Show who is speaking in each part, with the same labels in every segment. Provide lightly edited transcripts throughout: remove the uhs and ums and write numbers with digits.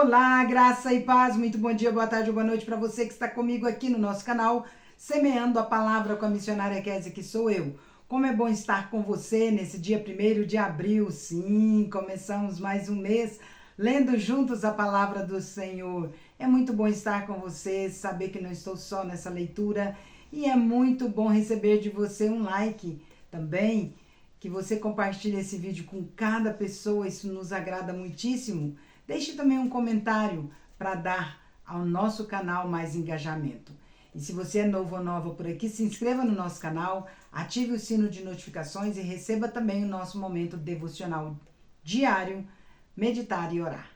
Speaker 1: Olá, graça e paz, muito bom dia, boa tarde ou boa noite para você que está comigo aqui no nosso canal, Semeando a Palavra com a missionária Kézia, que sou eu. Como é bom estar com você nesse dia 1º de abril, sim, começamos mais um mês, lendo juntos a Palavra do Senhor. É muito bom estar com você, saber que não estou só nessa leitura, e é muito bom receber de você um like também, que você compartilhe esse vídeo com cada pessoa, isso nos agrada muitíssimo. Deixe também um comentário para dar ao nosso canal mais engajamento. E se você é novo ou nova por aqui, se inscreva no nosso canal, ative o sino de notificações e receba também o nosso momento devocional diário, meditar e orar.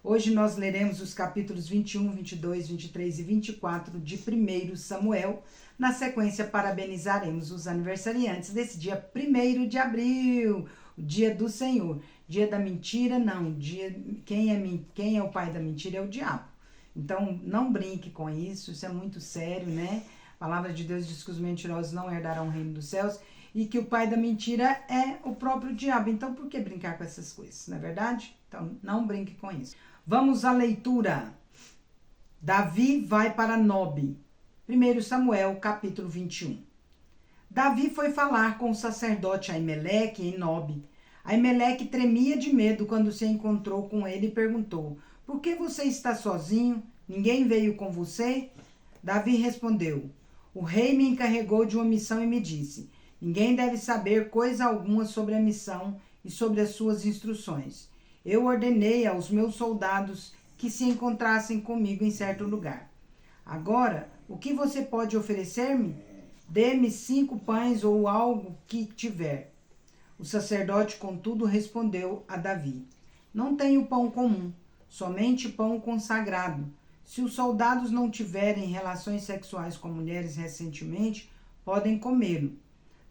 Speaker 1: Hoje nós leremos os capítulos 21, 22, 23 e 24 de 1 Samuel. Na sequência, parabenizaremos os aniversariantes desse dia 1º de abril, o dia do Senhor. Dia da mentira, não. Quem é o pai da mentira é o diabo. Então, não brinque com isso, isso é muito sério, né? A palavra de Deus diz que os mentirosos não herdarão o reino dos céus e que o pai da mentira é o próprio diabo. Então, por que brincar com essas coisas, não é verdade? Então, não brinque com isso. Vamos à leitura. Davi vai para Nobe. 1 Samuel, capítulo 21. Davi foi falar com o sacerdote Aimeleque em Nobe. Aimeleque tremia de medo quando se encontrou com ele e perguntou: por que você está sozinho? Ninguém veio com você? Davi respondeu: o rei me encarregou de uma missão e me disse: ninguém deve saber coisa alguma sobre a missão e sobre as suas instruções. Eu ordenei aos meus soldados que se encontrassem comigo em certo lugar. Agora, o que você pode oferecer-me? Dê-me 5 pães ou algo que tiver. O sacerdote, contudo, respondeu a Davi: não tenho pão comum, somente pão consagrado. Se os soldados não tiverem relações sexuais com mulheres recentemente, podem comê-lo.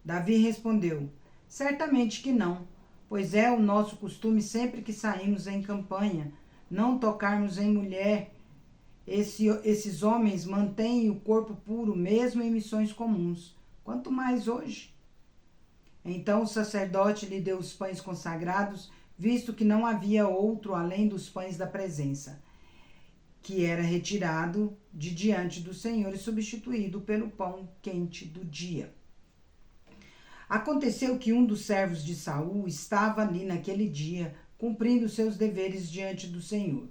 Speaker 1: Davi respondeu: certamente que não, pois é o nosso costume sempre que saímos em campanha, não tocarmos em mulher. Esses homens mantêm o corpo puro mesmo em missões comuns, quanto mais hoje. Então o sacerdote lhe deu os pães consagrados, visto que não havia outro além dos pães da presença, que era retirado de diante do Senhor e substituído pelo pão quente do dia. Aconteceu que um dos servos de Saul estava ali naquele dia, cumprindo seus deveres diante do Senhor.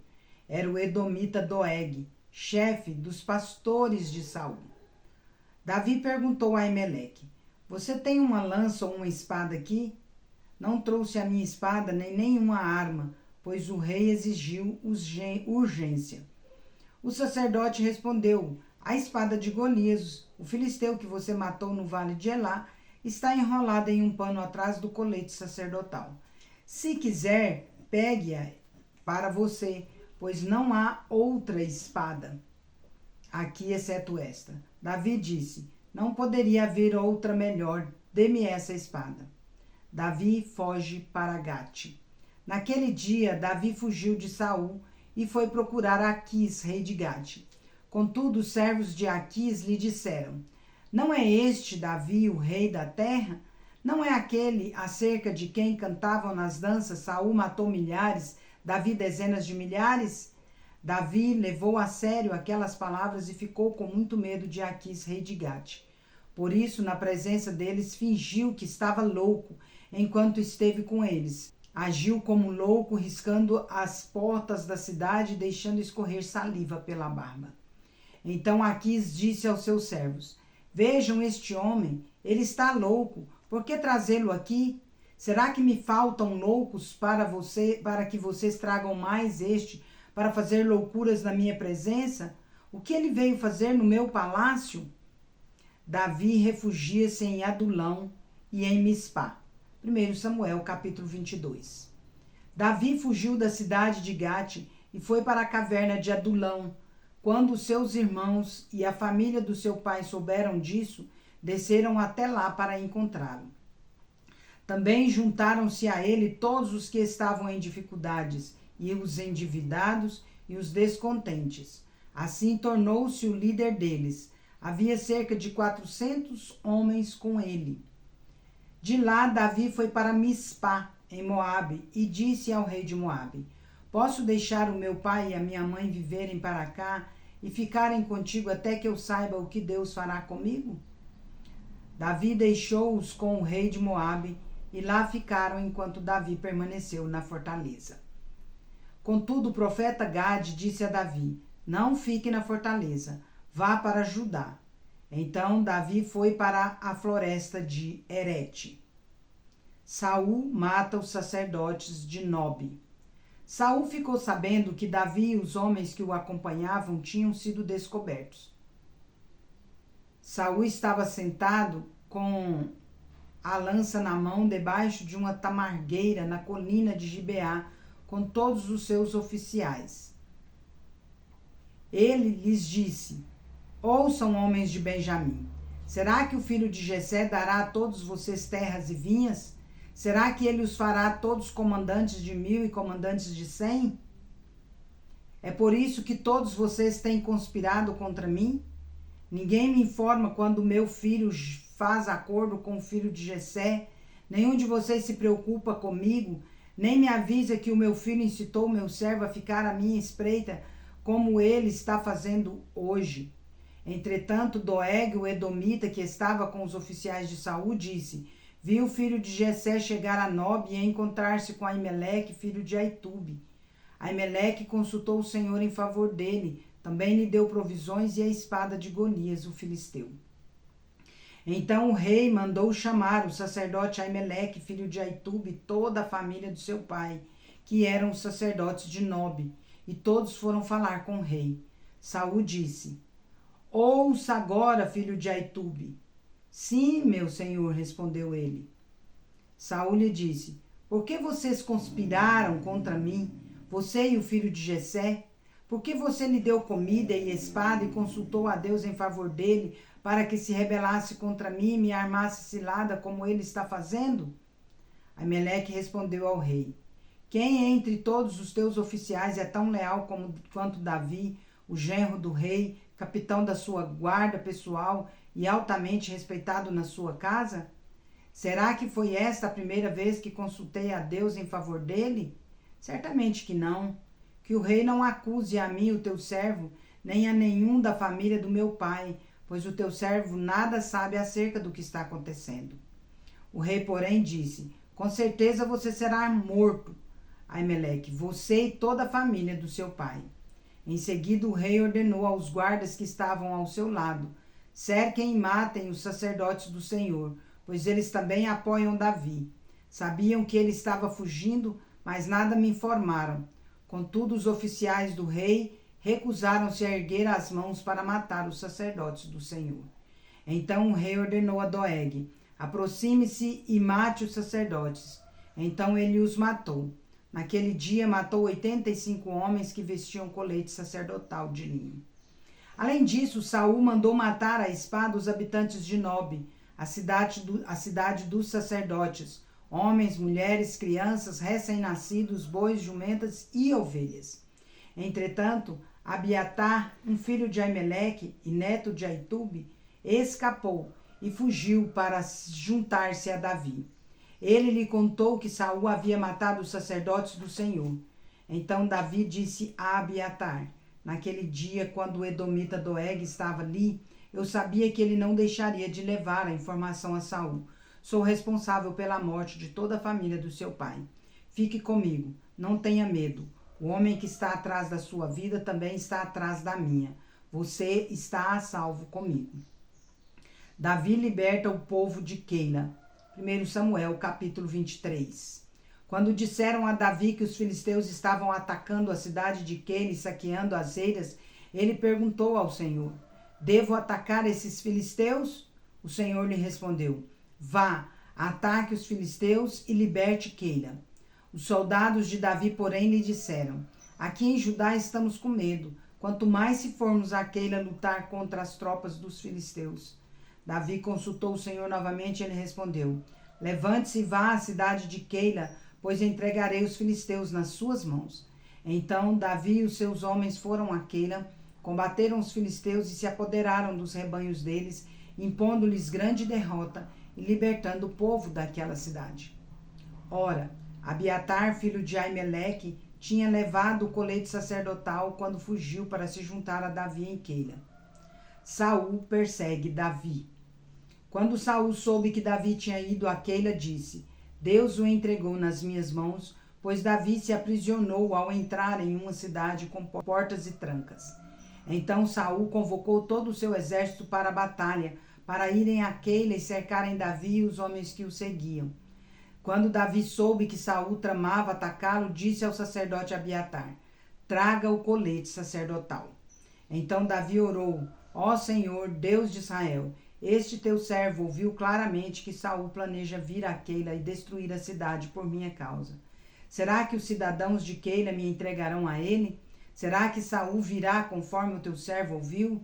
Speaker 1: Era o edomita Doeg, chefe dos pastores de Saul. Davi perguntou a Aimeleque: você tem uma lança ou uma espada aqui? Não trouxe a minha espada nem nenhuma arma, pois o rei exigiu urgência. O sacerdote respondeu: a espada de Golias, o filisteu que você matou no vale de Elá, está enrolada em um pano atrás do colete sacerdotal. Se quiser, pegue-a para você, pois não há outra espada aqui exceto esta. Davi disse: não poderia haver outra melhor, dê-me essa espada. Davi foge para Gate. Naquele dia, Davi fugiu de Saul e foi procurar Aquis, rei de Gate. Contudo, os servos de Aquis lhe disseram: não é este Davi, o rei da terra? Não é aquele acerca de quem cantavam nas danças: Saul matou milhares, Davi dezenas de milhares? Davi levou a sério aquelas palavras e ficou com muito medo de Aquis, rei de Gate. Por isso, na presença deles, fingiu que estava louco enquanto esteve com eles. Agiu como louco, riscando as portas da cidade e deixando escorrer saliva pela barba. Então Aquis disse aos seus servos: vejam este homem, ele está louco, por que trazê-lo aqui? Será que me faltam loucos para que vocês tragam mais este para fazer loucuras na minha presença? O que ele veio fazer no meu palácio? Davi refugia-se em Adulão e em Mispá. 1 Samuel, capítulo 22. Davi fugiu da cidade de Gate e foi para a caverna de Adulão. Quando seus irmãos e a família do seu pai souberam disso, desceram até lá para encontrá-lo. Também juntaram-se a ele todos os que estavam em dificuldades, e os endividados e os descontentes. Assim tornou-se o líder deles. Havia cerca de 400 homens com ele. De lá, Davi foi para Mispá, em Moabe, e disse ao rei de Moabe: Posso deixar o meu pai e a minha mãe viverem para cá e ficarem contigo até que eu saiba o que Deus fará comigo? Davi deixou-os com o rei de Moabe e lá ficaram enquanto Davi permaneceu na fortaleza. Contudo, o profeta Gade disse a Davi: não fique na fortaleza, vá para Judá. Então Davi foi para a floresta de Herete. Saul mata os sacerdotes de Nobe. Saul ficou sabendo que Davi e os homens que o acompanhavam tinham sido descobertos. Saul estava sentado com a lança na mão debaixo de uma tamargueira na colina de Gibeá, com todos os seus oficiais. Ele lhes disse: ouçam, homens de Benjamim, será que o filho de Jessé dará a todos vocês terras e vinhas? Será que ele os fará todos comandantes de 1000 e comandantes de 100? É por isso que todos vocês têm conspirado contra mim? Ninguém me informa quando meu filho faz acordo com o filho de Jessé. Nenhum de vocês se preocupa comigo, nem me avisa que o meu filho incitou o meu servo a ficar à minha espreita, como ele está fazendo hoje. Entretanto, Doeg, o edomita, que estava com os oficiais de Saul, disse: vi o filho de Jessé chegar a Nobe e encontrar-se com Aimeleque, filho de Aitube. Aimeleque consultou o Senhor em favor dele, também lhe deu provisões e a espada de Golias, o filisteu. Então o rei mandou chamar o sacerdote Aimeleque, filho de Aitube, e toda a família do seu pai, que eram os sacerdotes de Nobe, e todos foram falar com o rei. Saul disse: ouça agora, filho de Aitube. Sim, meu senhor, respondeu ele. Saul lhe disse: por que vocês conspiraram contra mim, você e o filho de Jessé? Por que você lhe deu comida e espada e consultou a Deus em favor dele, para que se rebelasse contra mim e me armasse cilada como ele está fazendo? Aimeleque respondeu ao rei: quem entre todos os teus oficiais é tão leal quanto Davi, o genro do rei, capitão da sua guarda pessoal e altamente respeitado na sua casa? Será que foi esta a primeira vez que consultei a Deus em favor dele? Certamente que não. Que o rei não acuse a mim, o teu servo, nem a nenhum da família do meu pai, pois o teu servo nada sabe acerca do que está acontecendo. O rei, porém, disse: com certeza você será morto, Aimeleque, você e toda a família do seu pai. Em seguida, o rei ordenou aos guardas que estavam ao seu lado: cerquem e matem os sacerdotes do Senhor, pois eles também apoiam Davi. Sabiam que ele estava fugindo, mas nada me informaram. Contudo, os oficiais do rei recusaram-se a erguer as mãos para matar os sacerdotes do Senhor. Então o rei ordenou a Doeg: aproxime-se e mate os sacerdotes. Então ele os matou. Naquele dia matou 85 homens que vestiam colete sacerdotal de linho. Além disso, Saul mandou matar à espada os habitantes de Nobe, a cidade dos sacerdotes, homens, mulheres, crianças, recém-nascidos, bois, jumentas e ovelhas. Entretanto, Abiatar, um filho de Aimeleque e neto de Aitube, escapou e fugiu para juntar-se a Davi. Ele lhe contou que Saul havia matado os sacerdotes do Senhor. Então Davi disse a Abiatar: naquele dia, quando o edomita Doeg estava ali, eu sabia que ele não deixaria de levar a informação a Saul. Sou responsável pela morte de toda a família do seu pai. Fique comigo, não tenha medo. O homem que está atrás da sua vida também está atrás da minha. Você está a salvo comigo. Davi liberta o povo de Keila. 1 Samuel, capítulo 23. Quando disseram a Davi que os filisteus estavam atacando a cidade de Keila e saqueando as eiras, ele perguntou ao Senhor: devo atacar esses filisteus? O Senhor lhe respondeu: vá, ataque os filisteus e liberte Keila. Os soldados de Davi, porém, lhe disseram: aqui em Judá estamos com medo, quanto mais se formos a Keila lutar contra as tropas dos filisteus. Davi consultou o Senhor novamente e ele respondeu: levante-se e vá à cidade de Keila, pois entregarei os filisteus nas suas mãos. Então Davi e os seus homens foram a Keila, combateram os filisteus e se apoderaram dos rebanhos deles, impondo-lhes grande derrota e libertando o povo daquela cidade. Ora, Abiatar, filho de Aimeleque, tinha levado o colete sacerdotal quando fugiu para se juntar a Davi em Keila. Saul persegue Davi. Quando Saul soube que Davi tinha ido a Keila, disse: Deus o entregou nas minhas mãos, pois Davi se aprisionou ao entrar em uma cidade com portas e trancas. Então Saul convocou todo o seu exército para a batalha, para irem a Keila e cercarem Davi e os homens que o seguiam. Quando Davi soube que Saul tramava atacá-lo, disse ao sacerdote Abiatar: Traga o colete sacerdotal. Então Davi orou: Ó Senhor, Deus de Israel, este teu servo ouviu claramente que Saul planeja vir a Keila e destruir a cidade por minha causa. Será que os cidadãos de Keila me entregarão a ele? Será que Saul virá conforme o teu servo ouviu?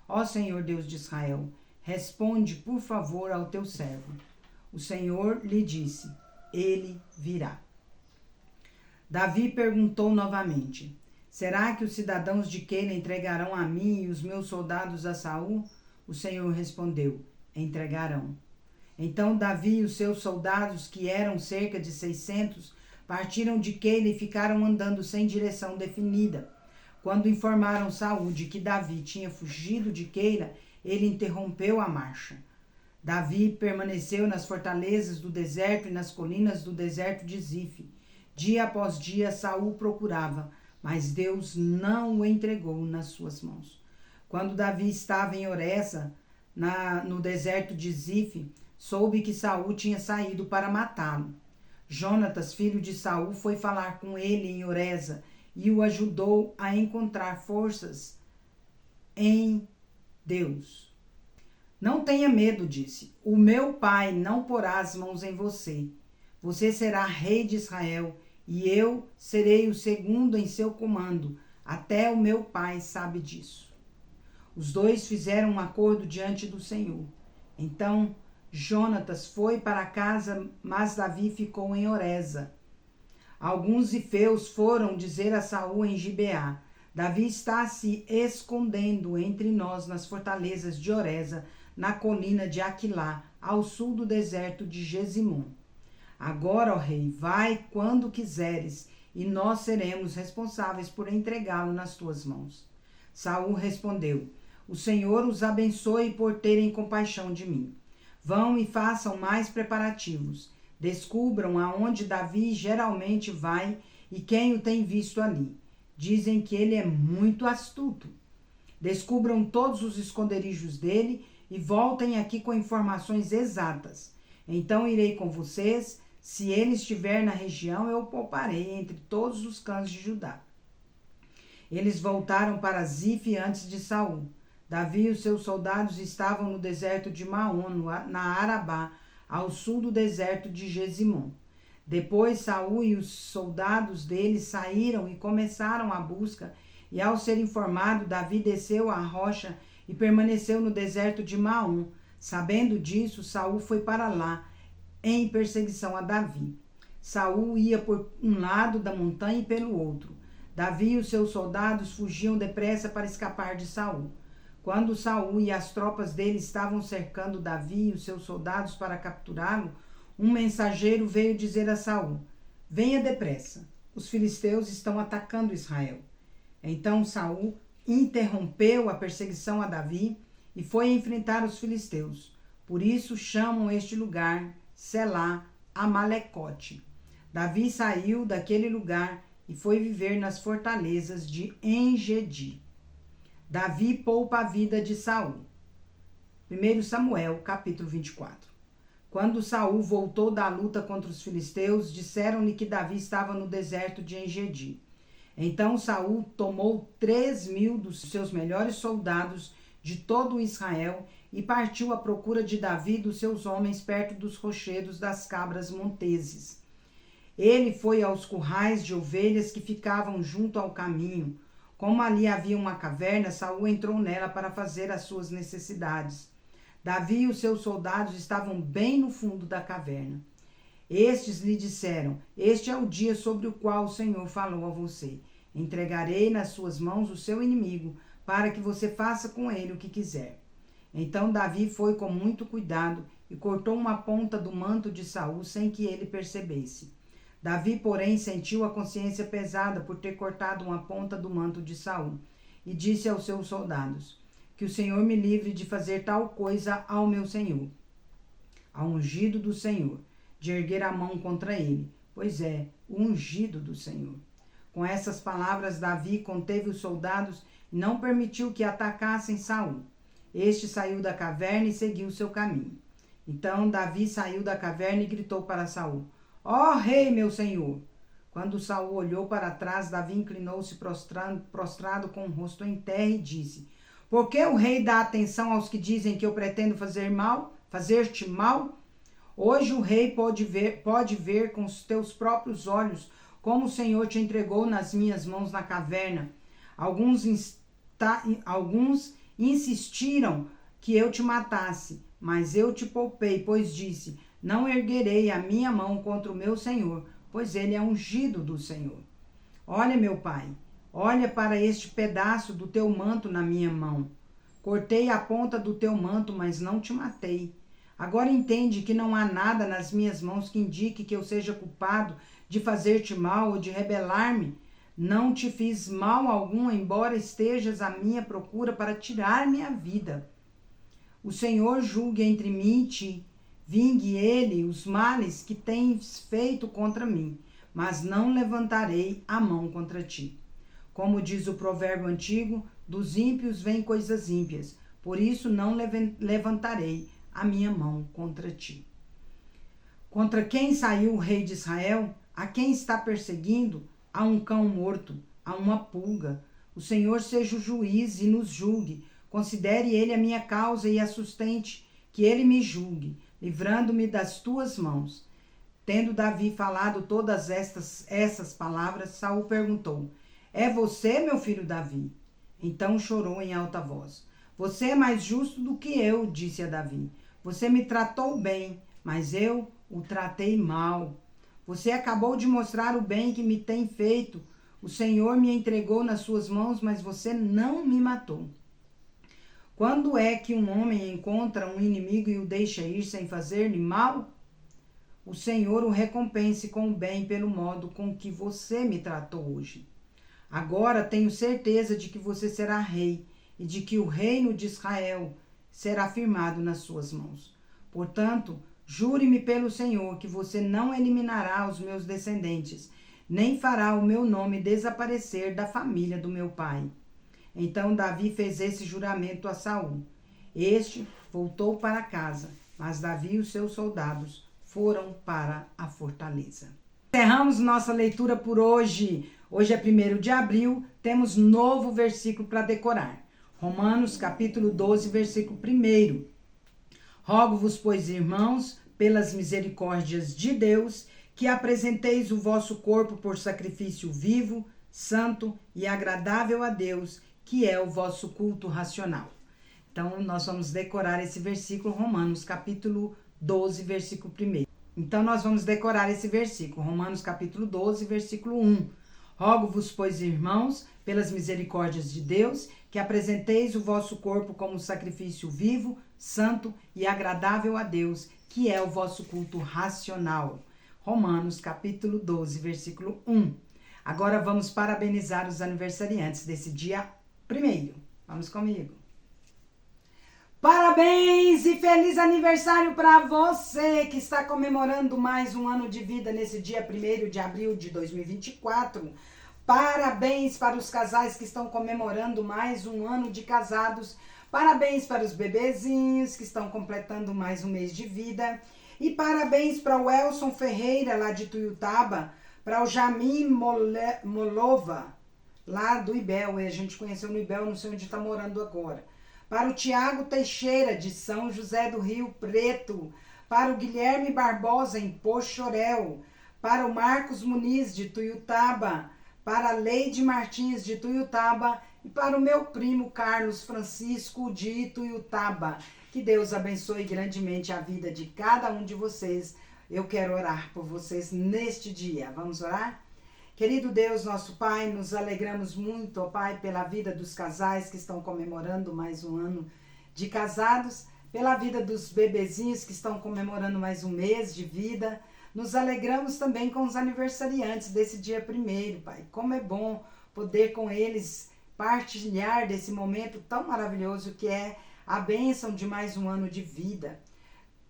Speaker 1: Ó Senhor Deus de Israel, responde por favor ao teu servo. O Senhor lhe disse: ele virá. Davi perguntou novamente: Será que os cidadãos de Keila entregarão a mim e os meus soldados a Saul? O Senhor respondeu: entregarão. Então Davi e os seus soldados, que eram cerca de 600, partiram de Keila e ficaram andando sem direção definida. Quando informaram Saul de que Davi tinha fugido de Keila, ele interrompeu a marcha. Davi permaneceu nas fortalezas do deserto e nas colinas do deserto de Zife. Dia após dia Saul procurava, mas Deus não o entregou nas suas mãos. Quando Davi estava em Oreza, no deserto de Zife, soube que Saul tinha saído para matá-lo. Jonatas, filho de Saul, foi falar com ele em Oreza e o ajudou a encontrar forças em Deus. Não tenha medo, disse. O meu pai não porá as mãos em você. Você será rei de Israel e eu serei o segundo em seu comando. Até o meu pai sabe disso. Os dois fizeram um acordo diante do Senhor. Então Jonatas foi para casa, mas Davi ficou em Oreza. Alguns zifeus foram dizer a Saul em Gibeá: Davi está se escondendo entre nós nas fortalezas de Oreza, na colina de Aquilá, ao sul do deserto de Gesimom. Agora, ó rei, vai quando quiseres, e nós seremos responsáveis por entregá-lo nas tuas mãos. Saul respondeu: O Senhor os abençoe por terem compaixão de mim. Vão e façam mais preparativos. Descubram aonde Davi geralmente vai e quem o tem visto ali. Dizem que ele é muito astuto. Descubram todos os esconderijos dele e voltem aqui com informações exatas. Então irei com vocês. Se ele estiver na região, eu o pouparei entre todos os clãs de Judá. Eles voltaram para Zife antes de Saul. Davi e os seus soldados estavam no deserto de Maom, na Arabá, ao sul do deserto de Gesimom. Depois Saul e os soldados dele saíram e começaram a busca, e ao ser informado, Davi desceu a rocha e permaneceu no deserto de Maom. Sabendo disso, Saul foi para lá, em perseguição a Davi. Saul ia por um lado da montanha e pelo outro. Davi e os seus soldados fugiam depressa para escapar de Saul. Quando Saul e as tropas dele estavam cercando Davi e os seus soldados para capturá-lo, um mensageiro veio dizer a Saul: Venha depressa, os filisteus estão atacando Israel. Então Saul interrompeu a perseguição a Davi e foi enfrentar os filisteus. Por isso chamam este lugar Selá Amalecote. Davi saiu daquele lugar e foi viver nas fortalezas de Engedi. Davi poupa a vida de Saul. 1 Samuel, capítulo 24. Quando Saul voltou da luta contra os filisteus, disseram-lhe que Davi estava no deserto de Engedi. Então Saul tomou 3.000 dos seus melhores soldados de todo Israel e partiu à procura de Davi e dos seus homens perto dos rochedos das cabras monteses. Ele foi aos currais de ovelhas que ficavam junto ao caminho. Como ali havia uma caverna, Saul entrou nela para fazer as suas necessidades. Davi e os seus soldados estavam bem no fundo da caverna. Estes lhe disseram: Este é o dia sobre o qual o Senhor falou a você. Entregarei nas suas mãos o seu inimigo, para que você faça com ele o que quiser. Então Davi foi com muito cuidado e cortou uma ponta do manto de Saul sem que ele percebesse. Davi, porém, sentiu a consciência pesada por ter cortado uma ponta do manto de Saul, e disse aos seus soldados: que o Senhor me livre de fazer tal coisa ao meu senhor, ao ungido do Senhor, de erguer a mão contra ele, pois é o ungido do Senhor. Com essas palavras, Davi conteve os soldados e não permitiu que atacassem Saul. Este saiu da caverna e seguiu seu caminho. Então Davi saiu da caverna e gritou para Saul: ó rei, meu senhor! Quando Saul olhou para trás, Davi inclinou-se prostrado com o rosto em terra e disse: por que o rei dá atenção aos que dizem que eu pretendo fazer-te mal? Hoje o rei pode ver com os teus próprios olhos como o Senhor te entregou nas minhas mãos na caverna. Alguns insistiram que eu te matasse, mas eu te poupei, pois disse: não erguerei a minha mão contra o meu senhor, pois ele é ungido do Senhor. Olha, meu pai, olha para este pedaço do teu manto na minha mão. Cortei a ponta do teu manto, mas não te matei. Agora entende que não há nada nas minhas mãos que indique que eu seja culpado de fazer-te mal ou de rebelar-me. Não te fiz mal algum, embora estejas à minha procura para tirar minha vida. O Senhor julgue entre mim e ti. Vingue ele os males que tens feito contra mim, mas não levantarei a mão contra ti. Como diz o provérbio antigo, dos ímpios vêm coisas ímpias, por isso não levantarei a minha mão contra ti. Contra quem saiu o rei de Israel? A quem está perseguindo? A um cão morto, a uma pulga. O Senhor seja o juiz e nos julgue. Considere ele a minha causa e a sustente, que ele me julgue, livrando-me das tuas mãos. Tendo Davi falado todas essas palavras, Saul perguntou: é você, meu filho Davi? Então chorou em alta voz. Você é mais justo do que eu, disse a Davi. Você me tratou bem, mas eu o tratei mal. Você acabou de mostrar o bem que me tem feito. O Senhor me entregou nas suas mãos, mas você não me matou. Quando é que um homem encontra um inimigo e o deixa ir sem fazer-lhe mal? O Senhor o recompense com o bem pelo modo com que você me tratou hoje. Agora tenho certeza de que você será rei e de que o reino de Israel será firmado nas suas mãos. Portanto, jure-me pelo Senhor que você não eliminará os meus descendentes, nem fará o meu nome desaparecer da família do meu pai. Então Davi fez esse juramento a Saul. Este voltou para casa, mas Davi e os seus soldados foram para a fortaleza. Encerramos nossa leitura por hoje. Hoje é 1º de abril, temos novo versículo para decorar. Romanos capítulo 12, versículo 1. Rogo-vos, pois, irmãos, pelas misericórdias de Deus, que apresenteis o vosso corpo por sacrifício vivo, santo e agradável a Deus, que é o vosso culto racional. Então, nós vamos decorar esse versículo, Romanos capítulo 12, versículo 1. Então, nós vamos decorar esse versículo, Romanos capítulo 12, versículo 1. Rogo-vos, pois, irmãos, pelas misericórdias de Deus, que apresenteis o vosso corpo como sacrifício vivo, santo e agradável a Deus, que é o vosso culto racional. Romanos capítulo 12, versículo 1. Agora vamos parabenizar os aniversariantes desse dia 1º. Vamos comigo. Parabéns e feliz aniversário para você que está comemorando mais um ano de vida nesse dia 1º de abril de 2024. Parabéns para os casais que estão comemorando mais um ano de casados. Parabéns para os bebezinhos que estão completando mais um mês de vida. E parabéns para o Elson Ferreira, lá de Tuiutaba, para o Jamim Molova, lá do Ibel. E a gente conheceu no Ibel, não sei onde está morando agora. Para o Tiago Teixeira, de São José do Rio Preto. Para o Guilherme Barbosa, em Poxorel. Para o Marcos Muniz, de Tuiutaba. Para a Leide Martins, de Tuiutaba. E para o meu primo Carlos Francisco, de Tuiutaba. Que Deus abençoe grandemente a vida de cada um de vocês. Eu quero orar por vocês neste dia. Vamos orar? Querido Deus, nosso Pai, nos alegramos muito, ó Pai, pela vida dos casais que estão comemorando mais um ano de casados, pela vida dos bebezinhos que estão comemorando mais um mês de vida. Nos alegramos também com os aniversariantes desse dia 1º, Pai. Como é bom poder com eles partilhar desse momento tão maravilhoso que é a bênção de mais um ano de vida.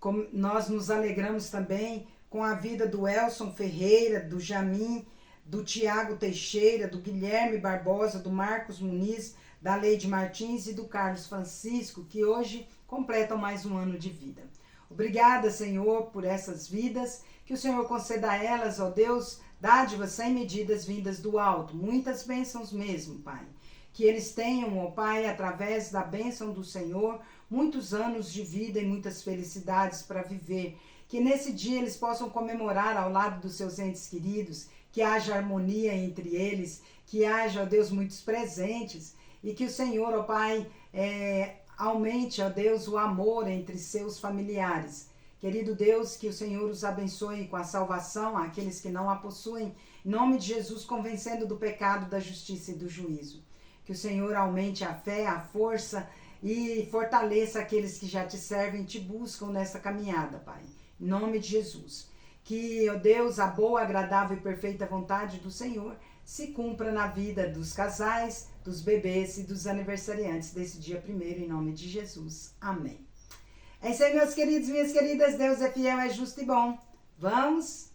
Speaker 1: Como nós nos alegramos também com a vida do Elson Ferreira, do Jamin, do Tiago Teixeira, do Guilherme Barbosa, do Marcos Muniz, da Leide Martins e do Carlos Francisco, que hoje completam mais um ano de vida. Obrigada, Senhor, por essas vidas, que o Senhor conceda a elas, ó Deus, dádivas sem medidas vindas do alto, muitas bênçãos mesmo, Pai. Que eles tenham, ó Pai, através da bênção do Senhor, muitos anos de vida e muitas felicidades para viver. Que nesse dia eles possam comemorar ao lado dos seus entes queridos, que haja harmonia entre eles, que haja, ó Deus, muitos presentes e que o Senhor, ó Pai, aumente, ó Deus, o amor entre seus familiares. Querido Deus, que o Senhor os abençoe com a salvação àqueles que não a possuem, em nome de Jesus, convencendo do pecado, da justiça e do juízo. Que o Senhor aumente a fé, a força e fortaleça aqueles que já te servem e te buscam nessa caminhada, Pai. Em nome de Jesus. Que, ó Deus, a boa, agradável e perfeita vontade do Senhor se cumpra na vida dos casais, dos bebês e dos aniversariantes desse dia 1º, em nome de Jesus. Amém. É isso aí, meus queridos e minhas queridas. Deus é fiel, é justo e bom. Vamos